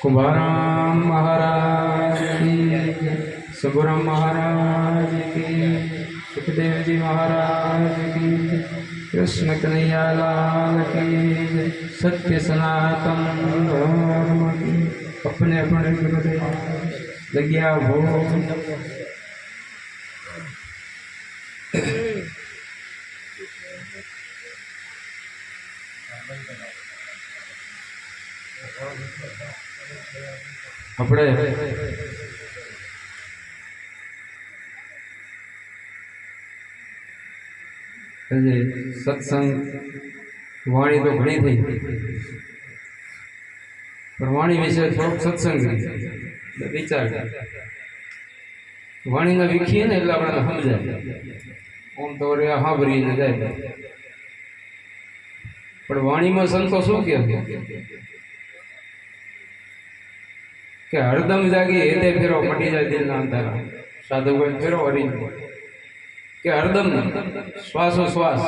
कुंभाराम महाराज की, सुबुराम महाराज की, सुखदेव जी महाराज की, कृष्ण कन्हैया लाल की, सत्य सनातन धर्म की। अपने अपने गुरुदेव लगिया हो। આપણે સત્સંગ વાણી તો ઘણી થઈ, પણ વાણી વિશે થોડોક સત્સંગ વિચાર વાણીને વીખીએ ને એટલે આપણે સમજાય. આમ તો સાંભળીને જાય, પણ વાણીમાં સંતો શું કે હરદમ જાગી હેતે ફેરો મટી જાય દિલના અંધારા. સાધુભાઈ ફેરો હરી કે હરદમ શ્વાસોશ્વાસ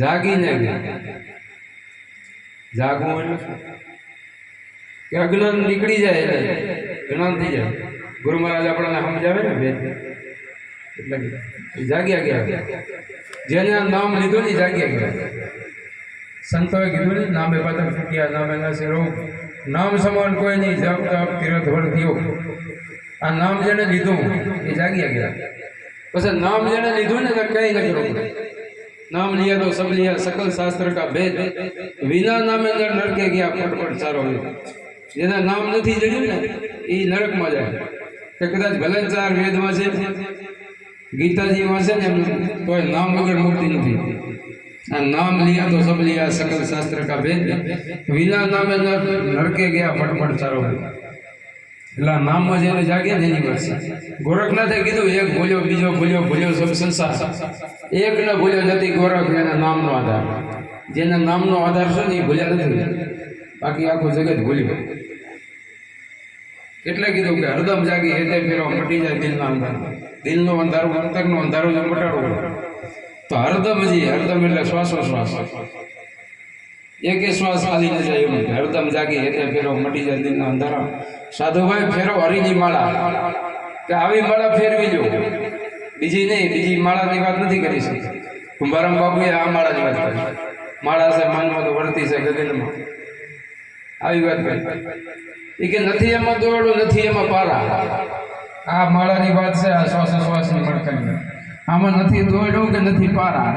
જાગીને જાગવું એટલે કે અજ્ઞાન નીકળી જાય એટલે જ્ઞાન થઈ જાય. ગુરુ મહારાજ આપણને સમજાવે ને બે એટલે જાગ્યા ગયા. જેને નામ લીધું ને જાગ્યા ગયા. સંતોએ કીધું ને નામે પતંગ ફૂટ્યા, નામે નાસે રોગ, નામ સમાન કોઈ નહીં, જપ તપ તીરથ વળ થયો. આ નામ જેને લીધું એ જાગ્યા ગયા. પછી નામ જેને લીધું ને કઈ ન કરો. नाम लिया तो सब लिया, सकल शास्त्र का भेद, विना नामे नर नरके गया फटफट चारो. जेना नाम नहीं जड़्યું ને એ નરકમાં જાય. કે કદાચ ભલે 4 વેદ વાંચે, ગીતાજી વાંચે ને તો નામ વગર મુક્તિ નથી. આ નામ लिया तो सब लिया, सकल शास्त्र का भेद, विना नामे नर नरके गया फटफट चारो. એટલે નામમાં જેને જાગે ને એની વાત છે. ગોરખનાથે કીધું એક ભૂલ્યો બીજો ભૂલ્યો, ભૂલ્યો સબ સંસાર. એક ને ભૂલ્યો નથી ગોરખ, એના નામનો આધાર. જેના નામનો આધાર છે ને એ ભૂલ્યા નથી, બાકી આખું જગત ભૂલ્યું. એટલે કીધું કે હરદમ જાગી હેતે ફેરો મટી જાય દિલના અંધારા. દિલનો અંધારો, અંતરનો અંધારો જો મટાડવો તો હરદમ હરદમ એટલે શ્વાસોશ્વાસ, એક શ્વાસ ખાલી ન જાય એવું. હરદમ જાગી હેતે ફેરો મટી જાય દિલના અંધારા. સાધુભાઈ ફેરો હરિની માળા, કે આવી માળા ફેરવી લો, બીજી નહીં. બીજી માળાની વાત નથી કરી શકતી. કુંભારામ બાપુએ આ માળાની વાત કરી. માળા છે માનમાં તો વર્તી છે ગગનમાં, આવી વાત કરી. એ કે નથી એમાં દોડો, નથી એમાં પારા. આ માળાની વાત છે. આ શ્વાસોશ્વાસની મળકાની. આમાં નથી દોડો કે નથી પારા,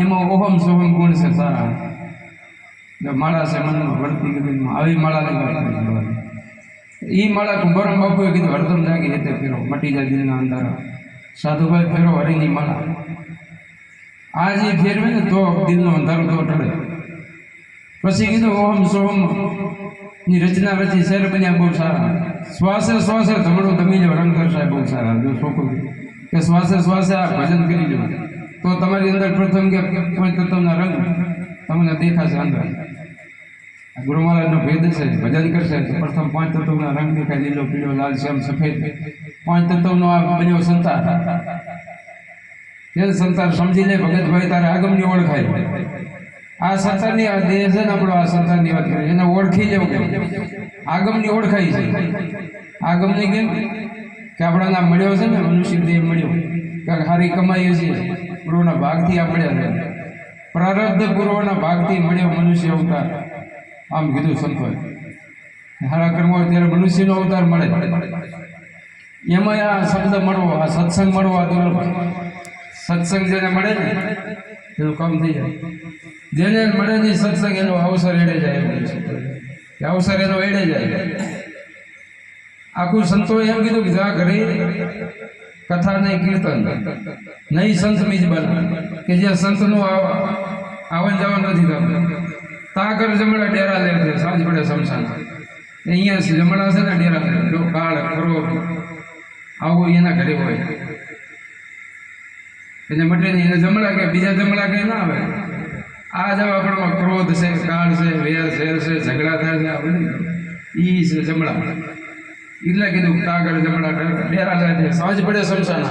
એમાં ઓહમ સોહમ ગુણ છે સારા. માળા છે મનમાં વર્તી ગગનમાં, આવી માળાની વાત કરી. ઈ માળા કુંભારામ બાપુએ કીધું હરદમ જાગી હેતે ફેરો મટી જાય દિલના અંધારા. સાધુભાઈ ફેરો હરિની માળા. આ જે ફેરવે ને તો દિલનો અંધારો તો ટળે. પછી કીધું ઓહમ સોહમ ની રચના રચી, શેર બન્યા બહુ સારા. શ્વાસે શ્વાસે ધમડો ધમી લો, રંગ દર્શાય બહુ સારા. જો છોકરું કે શ્વાસે શ્વાસે આ ભજન કરી લો તો તમારી અંદર પ્રથમ કે કોઈ તત્વના રંગ તમને દેખાશે અંદર. ગુરુ મહારાજનો ભેદ છે. ભજન કરશે તો પ્રથમ 5 તત્વના રંગ દેખાય, લીલો પીળો લાલ શ્યામ સફેદ. 5 તત્વનો આ બન્યો સંતાર. તે સંતાર સમજી લે ભગતભાઈ, તારે આગમની ઓળખાય. આ સંતારની આ દેહ છે ને આપણો, આ સંતારની વાત કરીએ એને ઓળખી લેવું કેમ? આગમની ઓળખાય છે. આગમની કેમ કે આપણા મળ્યો છે ને, મનુષ્ય દેહ મળ્યો, કે સારી કમાઈએ છીએ, પૂર્વના ભાગથી આ મળ્યા છે. પ્રારબ્ધ પૂર્વના ભાગથી મળ્યો મનુષ્ય અવતાર. આમ કીધું સંતોએ. સારા કર્મ હોય ત્યારે મનુષ્યનો અવતાર મળે. એમાં આ શબ્દ મળવો, આ સત્સંગ મળવો, આ દુર્લભ. સત્સંગ જેને મળે ને એનું કામ થઈ જાય. જેને મળે નહીં સત્સંગ, એનો અવસર એડે જાય. અવસર એનો એડે જાય. આખું સંતોએ એમ કીધું કે જા ઘરે કથા નહીં, કીર્તન નહીં, સંત મિજબાન, કે જે સંતનું આવન જવાનું નથી થતું. તાકર જમણા ડેરા લે છે, સાંજ પડે શમશાન. અહીંયા જમણા છે ને ડેરા લે, જો કાળ ક્રોધ આવું એના ઘરે હોય. એને માટે એને જમણા કે બીજા જમણા કઈ ના આવે. આ જ આપણામાં ક્રોધ છે, કાળ છે, વેર છે, ઝઘડા થાય છે, આ બધું ઈ છે જમણા. એટલે કીધું કાગળ જમણા ડેરા લે છે, સાંજ પડે શમશાન.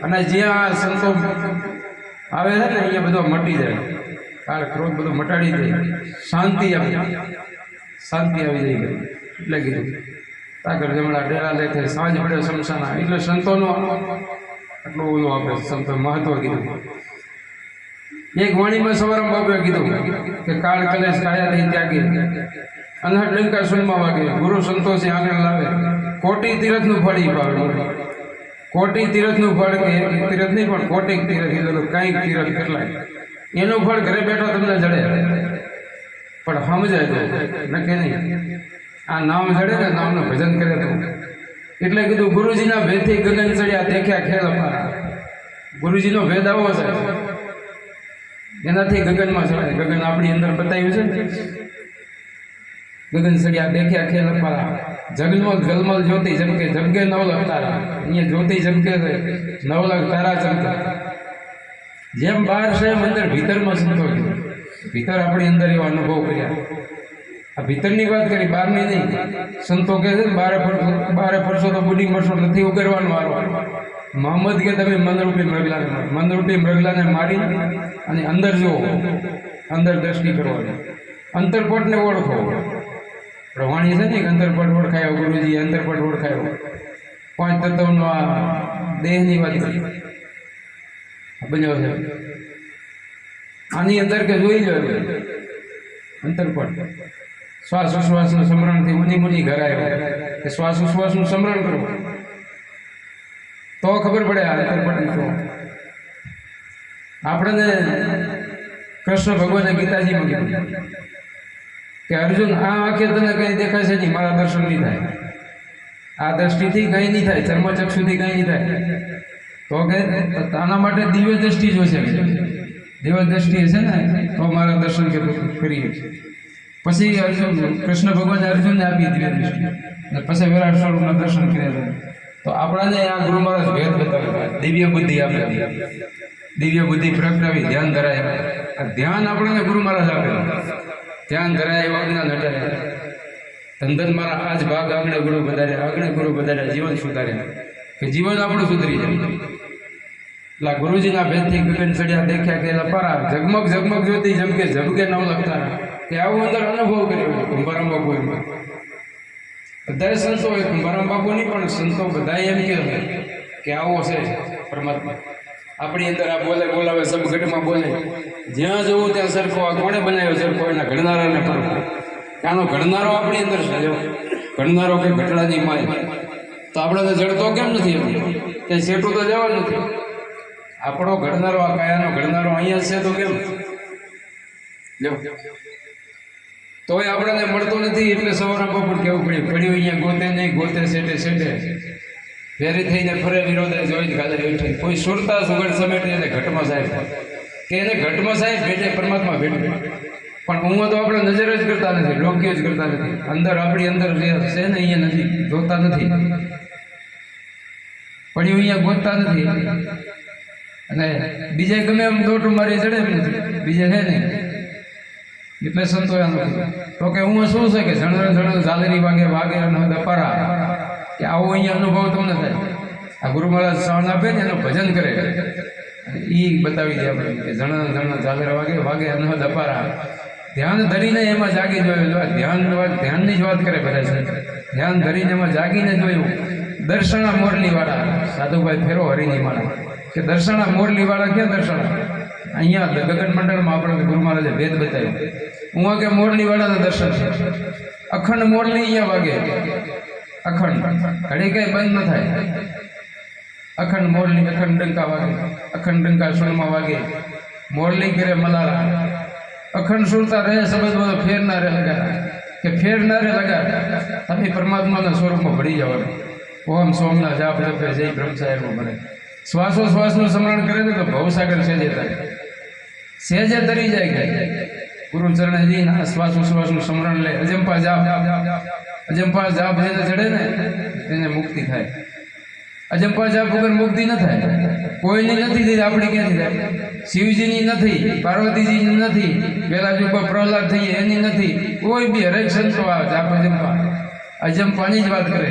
અને જ્યાં સંતો આવે છે ને અહીંયા બધો મટી જાય. કાળ ક્રોધ બધું મટાડી દે, શાંતિ આવી જાય એટલે કીધું તાકર જમણા ડેરા લે થાય સાંજ પડે શમશાના. એટલે સંતોનો આટલું ઓલું આપે સંતો મહત્વ કીધું. એક વાણીમાં સવારમાં બાપુએ કીધું કે કાળ કલેશ કાયા થઈ ત્યાગી, અનહદ ડંકા સુનમાં વાગે, ગુરુ સંતોષી આગળ લાવે, કોટી તીરથનું ફળ ઈ પાવે. કોટી તીરથનું ફળ કે એક તીરથ નહીં પણ કોટી તીરથ, એટલે કંઈક તીરથ કેટલાય એનું ફળ ઘરે બેઠો તમને જડે. પણ સમજાય તો નક્કી નહીં. આ નામ જડે ને નામનું ભજન કરે તો. એટલે કીધું ગુરુજીના ભેદથી ગગન ચડ્યા દેખ્યા ખેલ અમારા. ગુરુજીનો ભેદ આવો છે, એનાથી ગગનમાં ચડે. ગગન આપણી અંદર બતાવ્યું છે ને, ગગન ચડ્યા દેખ્યા ખેલ અમારા. જગમગ જલમલ જ્યોતિ જમકે, જમકે નવલખ તારા. અહીંયા જ્યોતિ જમકે છે, નવલખ તારા ચમકે. જેમ બહાર છે એમ અંદર ભીતરમાં સંતો છે. ભીતર આપણી અંદર એવો અનુભવ કર્યા. આ ભીતરની વાત કરી, બહારની નહીં. સંતો કહે છે ને બારે ફરશો તો બુડી મળશો, નથી ઉગરવાનો વારો. મોહમ્મદ કે તમે મનરૂપી મૃગલાને મારી અને અંદર જુઓ, અંદર દ્રષ્ટિ કરવાની, અંતરપટને ઓળખો. વાણી છે ને કે અંતરપટ ઓળખાયો, ગુરુજી અંતરપટ ઓળખાયો. 5 તત્વનો આ દેહની વાત કરી બન્યો છે. આની અંદર કે જોઈ લો અંતરપટ. શ્વાસ ઉશ્વાસનું સમરણથી મુનિ ઘર આવ્યો કે શ્વાસ ઉશ્વાસનું સમરણ કરવું તો ખબર પડે આ અંતરપટ. તો આપણને કૃષ્ણ ભગવાને ગીતાજીમાં કીધું કે અર્જુન આ આંખે તને કંઈ દેખાશે નહીં, મારા દર્શન નહીં થાય. આ દ્રષ્ટિથી કંઈ નહીં થાય, ચર્મચક્ષુથી કંઈ નહીં થાય. તો કે આના માટે દિવ્ય દ્રષ્ટિ જોશે. દિવ્ય દ્રષ્ટિ છે ને તો મારા દર્શન કરીએ. પછી અર્જુન કૃષ્ણ ભગવાને અર્જુનને આપી દિવ્ય દ્રષ્ટિ, અને પછી વિરાટ સ્વરૂપના દર્શન કર્યા. તો આપણાને આ ગુરુ મહારાજ ભેદ બતાવ્યો, દિવ્ય બુદ્ધિ આપેલી, દિવ્ય બુદ્ધિ પ્રગટાવી, ધ્યાન ધરાય. આ ધ્યાન આપણને ગુરુ મહારાજ આપેલું. ધ્યાન ધરાય એવા જ્ઞાન હટાય. ધંધન મારા આજ ભાગ આગળ ગુરુ વધાર્યા, જીવન સુધાર્યા કે જીવન આપણું સુધરી જાય. એટલે ગુરુજીના ભેદથી ગગન ચડ્યા દેખ્યા કે લપારા, ઝગમગ ઝગમગ જ્યોતિ જમકે ઝબકે નવલખ તારા. કે આવો અંદર અનુભવ કર્યો કુંભારામ બાપુ. બધા સંતો હોય, કુંભારામ બાપુ નહીં પણ સંતો બધા એમ કે આવો છે પરમાત્મા આપણી અંદર. આ બોલાવે સબ ઘટમાં બોલે, જ્યાં જવું ત્યાં સરખો. આ કોણે બનાવ્યો સરખો? એના ઘડનારાને પરખો. આનો ઘડનારો આપણી અંદર છે. ઘડનારો કે ઘટડાની માય. તો આપણે જડતો કેમ નથી? ત્યાં સેટું તો જવાનું નથી. આપણો ઘડનારો, આ કાયાનો ઘડનારો અહીંયા છે તો કેમ તોય આપણને મળતો નથી. એટલે સવારના બપોર કેવું પડ્યું અહીંયા ગોતે નહીં, ગોતે સેટે સેટે ફેરી થઈને ફરે વિરોધે જોઈ જ ગાલે બેઠે. કોઈ સુરતા સુગડ સમેટે એને ઘટમાં સાહેબ કે એને ઘટમાં સાહેબ ભેટે, પરમાત્મા ભેટે. પણ હું તો આપણે નજર જ કરતા નથી, લોકીય જ કરતા નથી. અંદર આપણી અંદર જે છે ને અહીંયા નથી, જોતા નથી. પડ્યું અહીંયા ગોતતા નથી. અને બીજે ગમે એમ દોટું મારી ચડે એમ નથી, બીજે છે નહીં. એટલે સંતો એનું તો કે હું શું છે કે જણ ઝાલરી વાગે દપારા. કે આવો અહીંયા અનુભવ તમને થાય. આ ગુરુ મહારાજ શ્રવણ આપે ને એનું ભજન કરે, એ બતાવી દે આપણે કે જણ ઝાલરા વાગે અનહદ અપારા. ધ્યાન ધરીને એમાં જાગી જોયું. ધ્યાનની જ વાત કરે બધા છે. ધ્યાન ધરીને એમાં જાગીને જોયું. દર્શના મોરલીવાળા સાધુભાઈ ફેરો હરિની માળા કે દર્શના મોરલીવાળા ક્યાં દર્શના? અહીંયા ગગન મંડળમાં આપણે ગુરુ મહારાજે ભેદ બતાવ્યો. હું કે મોરલીવાળાના દર્શન છે. અખંડ મોરલી અહીંયા વાગે, અખંડ ઘડી કઈ બંધ ન થાય. અખંડ મોરલી, અખંડ ડંકા વાગે, અખંડ ડંકા સુરમાં વાગે. મોરલી કરે મલારા, અખંડ સુરતા રહે શબ્દ બધો ફેર ના રહે લગા કે ફેર ના રહે લગા. તમે પરમાત્માના સ્વરૂપમાં ભળી જવાનું. ઓમ સોમના જાપ જપે જય બ્રહ્મ સાહેબ બને. શ્વાસોશ્વાસનું સ્મરણ કરે ને તો ભવસાગર સેજે થાય, સેજે તરી જાય. ગયા ગુરુ ચરણે જઈને શ્વાસોશ્વાસનું સ્મરણ લે. અજંપા જાપ જેને ચડે ને એને મુક્તિ થાય. અજંપા જાપ વગર મુક્તિ ન થાય. કોઈની નથી થઈ, આપણી ક્યાંથી થાય? શિવજીની નથી, પાર્વતીજીની નથી, પેલા જો પ્રહલાદ થઈએ એની નથી. કોઈ બી હરેક સંતો આ જાપ અજંપાની જ વાત કરે.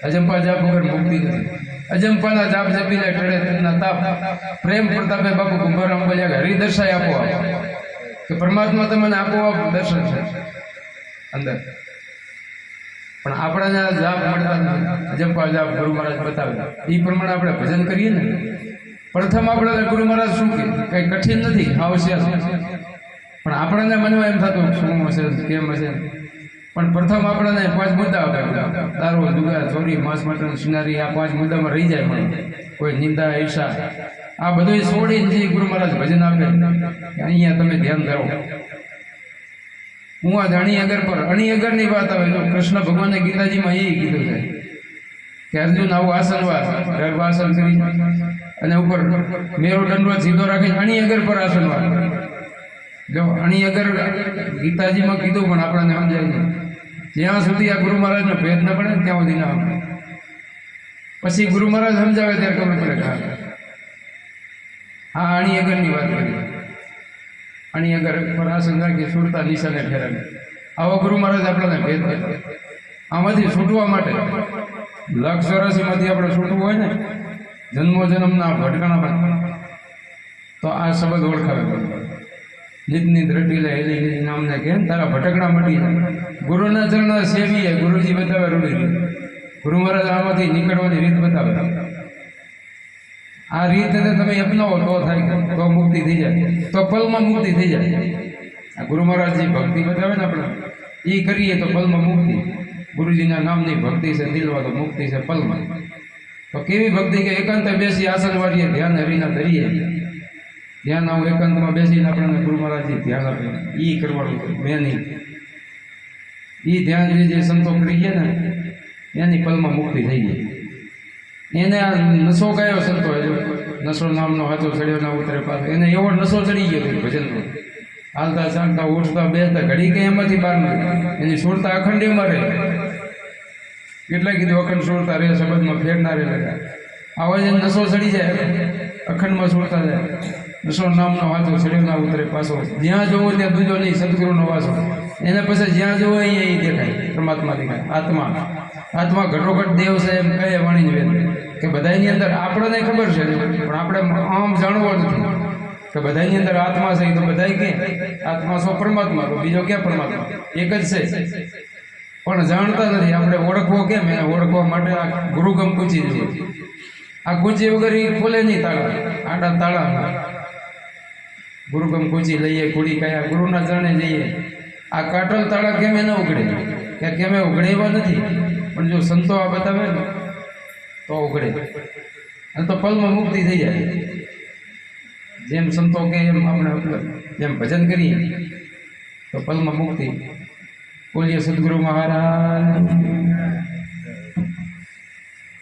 અજંપા જાપ વગર મુક્તિ નથી. અજંપાના જાપ જપીને ટળે તાપ. પ્રેમ પ્રતાપે બાપુ કુંભારામ બોલ્યા કે હરિદર્શાય આપો. કે પરમાત્મા તમને આપોઆપ દર્શન છે અંદર, પણ આપણાને લાભ મળતા નથી. જપા જાપ ગુરુ મહારાજ બતાવે એ પ્રમાણે આપણે ભજન કરીએ ને, પ્રથમ આપણે ગુરુ મહારાજ શું કે કંઈ કઠિન નથી, આવશ્યક, પણ આપણને મનમાં એમ થતું શું હશે કેમ હશે, પણ પ્રથમ આપણને 5 મુદ્દા આપે, દારૂ જુગાર ચોરી માંસ મટન સિનારી, આ 5 મુદ્દામાં રહી જાય. મને કોઈ નિંદા ઈર્ષા આ બધું છોડીને જે ગુરુ મહારાજ ભજન આપે અહીંયા તમે ધ્યાન ધરો. હું આ અણી અગરની વાત આવે તો કૃષ્ણ ભગવાને ગીતાજીમાં એ કીધું છે કે અર્જુન આવું આસનવાર ગર્ભાસન કરી અને ઉપર મેરુદંડ સીધો રાખીને અણી અગર પર આસનવાર. જો અણી અગર ગીતાજીમાં કીધું પણ આપણને સમજાય નહીં. જ્યાં સુધી આ ગુરુ મહારાજનો ભેદ ન પડે ત્યાં સુધી ના આવે. પછી ગુરુ મહારાજ સમજાવે ત્યારે ખબર પડે હા અણી અગરની વાત કરી. અણી અગર પર આસન રાખી સુરતા નિશાને ફેરવે. આવો ગુરુ મહારાજ આપણને ભેદ કરે. આમાંથી છૂટવા માટે 184માંથી આપણે છૂટવું હોય ને, જન્મોજન્મના ભટકણા, તો આ શબ્દ ઓળખાવે. નિતની દ્રઢીલે હેલી નામને કે તારા ભટકણા મટી જાય. ગુરુના ચરણ સેવીએ, ગુરુજી બતાવે રૂડી. ગુરુ મહારાજ આમાંથી નીકળવાની રીત બતાવે. આ રીત તમે અપનાવો તો થાય, તો મુક્તિ થઈ જાય, તો પલમાં મુક્તિ થઈ જાય. આ ગુરુ મહારાજ જે ભક્તિ બતાવે ને આપણે એ કરીએ તો પલમાં મુક્તિ. ગુરુજીના નામની ભક્તિ છે દિલમાં, તો મુક્તિ છે પલમાં. તો કેવી ભક્તિ કે એકાંતે બેસી આસન વાળીએ, ધ્યાન હરીના ધરીએ, ધ્યાન આવું એકાંતમાં બેસીને આપણને ગુરુ મહારાજજી ધ્યાન આપે. એ કરવાનું મેં નહીં. એ ધ્યાન જે સંતો કરી ગયા ને એની પલમાં મુક્તિ થઈ ગઈ. એને આ નશો કયો સંતો નશો નામનો હાથો ચડ્યો ના ઉતરે પાછો, એને એવો નશો ચડી ગયો ભજનનો. હાલતા ચાલતા ઉઠતા બેસતા ઘડી કે એમાંથી બહાર નથી. એની સુરતા અખંડીમાં રહે. એટલે કીધું અખંડ સુરતા રહે, શબ્દમાં ફેરના રહે. આવા જ નશો ચડી જાય, અખંડમાં સુરતા જાય. નશો નામનો હાથો ચડ્યો ના ઉતરે પાછો. જ્યાં જોવો ત્યાં દૂજો નહીં, સદગુરુનો વાસો. એને પછી જ્યાં જોવો અહીંયા એ દેખાય, પરમાત્મા દેખાય. આત્મા ઘટોઘટ દેવ છે એમ કહે વાણી વેદ કે બધાની અંદર આપણને ખબર છે, પણ આપણે આમ જાણવો નથી કે બધાની અંદર આત્મા છે. તો બધા કે આત્મા સો પરમાત્મા, તો બીજો ક્યાં પરમાત્મા? એક જ છે, પણ જાણતા નથી. આપણે ઓળખવો કેમ? એને ઓળખવા માટે આ ગુરુગમ કૂચી જોઈએ. આ કૂચી વગર એ ખોલે નહીં તાળા, આડા તાળા. ગુરુગમ કૂચી લઈએ, કુડી કયા ગુરુના ચરણે જઈએ. આ કાટલ તાળા કેમ એને ઉઘડે? કે કેમે ઉઘડે એવા નથી, પણ જો સંતો આ બતાવે ને તો ઉઘડે, અને તો પલમાં મુક્તિ થઈ જાય. જેમ સંતો કે એમ આપણે જેમ ભજન કરીએ તો પલમાં મુક્તિ. બોલીએ સદગુરુ મહારાજ